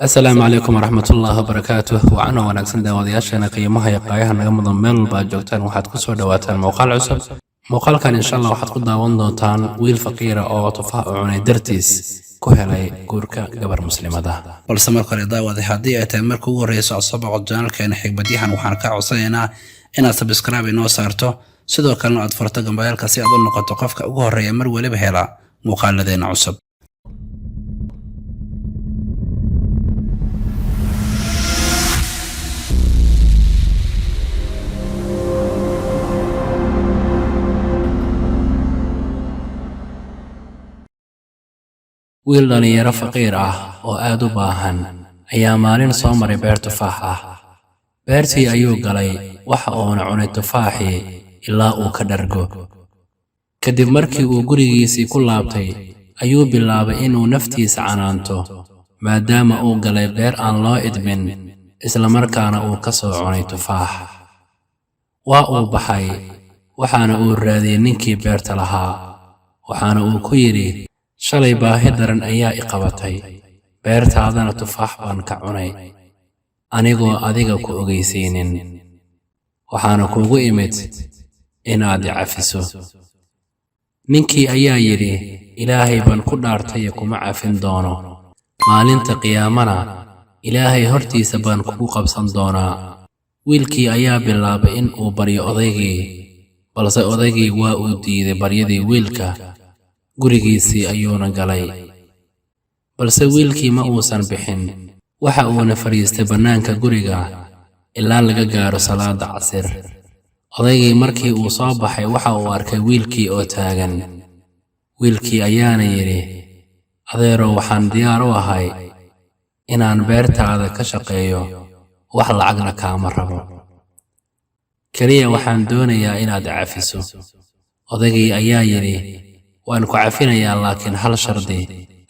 السلام عليكم ورحمة الله وبركاته وعنا ونكسن داودياشنا قيمها يقايها نغمض ميل باجوكتان وحاد كسو دواتان موقال عصب موقال كان إن شاء الله وحاد قد داوان دونتان ويل فقيرة أو تفاعوني درتيس كوهلاي قوركا قبر مسلمة ده balse marka la daawado haddii ay tahay markii ugu horreysay cusubka channelkeena xigmadiyahan waxaan ka codsanaynaa inaad subscribe inoo saarto sidoo kalena aad furto gambayalka si aad u noqoto qofka ugu horreeya mar waliba hela muuqaaladeena cusub. wiil dhalinyaro faqiir ah oo aad u baahan ayaa maalin soo maray beer tufaax ah. beertii ayuu galay waxa uuna cunay tufaaxii ilaa uu ka dhargo. kadib markii uu gurigiisii ku laabtay ayuu bilaabay inuu naftiisa canaanto maadaama uu galay beer aan loo idmin isla markaana uu ka soo cunay tufaax. waa uu baxay waxaana uu raadiyay ninkii beerta lahaa waxaana uu ku yidhi shalay baahi daran ayaa i qabatay beertaadana tufaax baan ka cunay anigoo adiga ku ogeysiinin waxaana kuugu imid inaad i cafiso. ninkii ayaa yidhi ilaahay baan ku dhaartay kuma cafin doono maalinta qiyaamana ilaahay hortiisa baan kugu qabsan doonaa. wiilkii ayaa bilaabay in uu baryo odaygii balse odaygii waa uu diiday baryadii wiilka. gurigiisii ayuuna galay balse wiilkii ma uusan bixin waxa uuna fadhiistay bannaanka guriga ilaa laga gaaro salaada casir. odaygii markii uu soo baxay waxa uu arkay wiilkii oo taagan. wiilkii ayaana yidhi adeero waxaan diyaar u ahay inaan beertaada ka shaqeeyo wax lacagna kaama rabo kaliya waxaan doonayaa inaad cafiso. odaygii ayaa yidhi waan ku cafinayaa laakiin hal shardi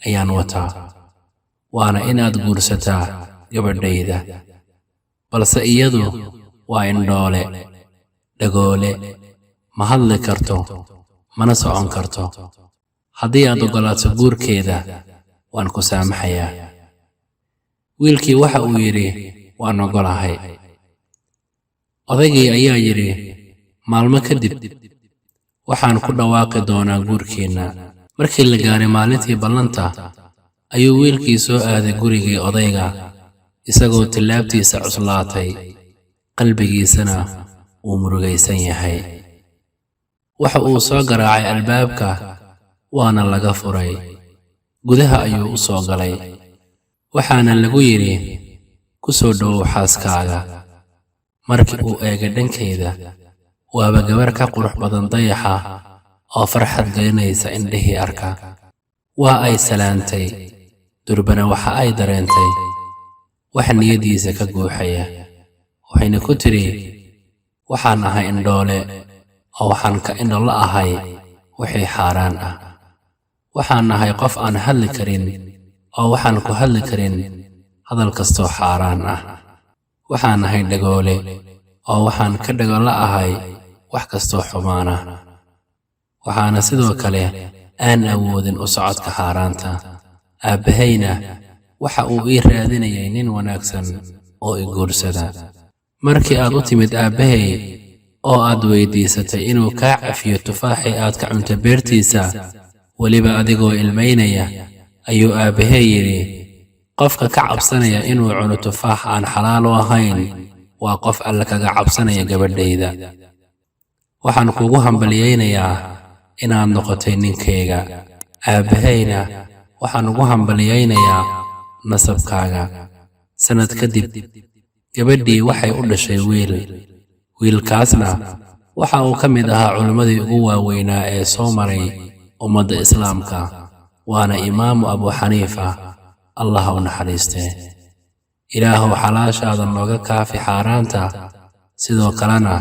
ayaan wataa waana inaad guursataa gabadhayda balse iyadu waa indhoole dhagoole ma hadli karto mana socon karto. haddii aad ogolaato guurkeeda waan ku saamaxayaa. wiilkii waxa uu yidhi waan ogolahay. odaygii ayaa yidhi maalmo kadib waxaan ku dhawaaqi doonaa guurkeenna. markii la gaaray maalintii ballanta ayuu wiilkii soo aaday gurigii odayga isagoo tillaabtiisa cuslaatay qalbigiisana uu murugaysan yahay. waxa uu soo garaacay albaabka waana laga furay. gudaha ayuu u soo galay waxaana lagu yidhi ku soo dhowow xaaskaaga. markii uu eegay dhankayda waaba gabar ka qurux badan dayaxa oo farxad gelinaysa indhihii arka. waa ay salaantay durbana waxa ay dareentay wax niyadiisa ka guuxaya. waxayna ku tiri waxaan ahay indhoole oo waxaan ka indho la ahay wixii xaaraan ah. waxaan ahay qof aan hadli karin oo waxaan ku hadli karin hadal kastoo xaaraan ah. waxaan ahay dhagoole oo waxaan ka dhago la ahay wax kastoo xumaan ah. waxaana sidoo kale aan awoodin u socodka xaaraanta. aabbahayna waxa uu ii raadinayay nin wanaagsan oo i guursada. markii aad u timid aabbahay oo aad weydiisatay inuu kaa cafiyo tufaaxii aad ka cuntay beertiisa weliba adigoo ilmaynaya ayuu aabbahay yidhi qofka ka cabsanaya inuu cuno tufaax aan xalaal u ahayn waa qof alle kaga cabsanaya gabadhayda. waxaan kugu hambaliyaynayaa inaad noqotay ninkayga. aabbahayna waxaan ugu hambaliyaynayaa nasabkaaga. sanad kadib gabadhii waxay u dhashay wiil. wiilkaasna waxa uu ka mid ahaa culimmadii ugu waaweynaa ee soo maray ummadda islaamka waana imaamu abu xaniifa allah u naxariistee. ilaahow xalaashaada nooga kaafi xaaraanta sidoo kalena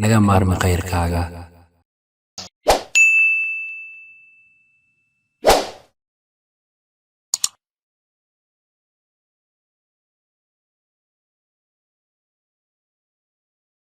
naga maarmi khayrkaaga.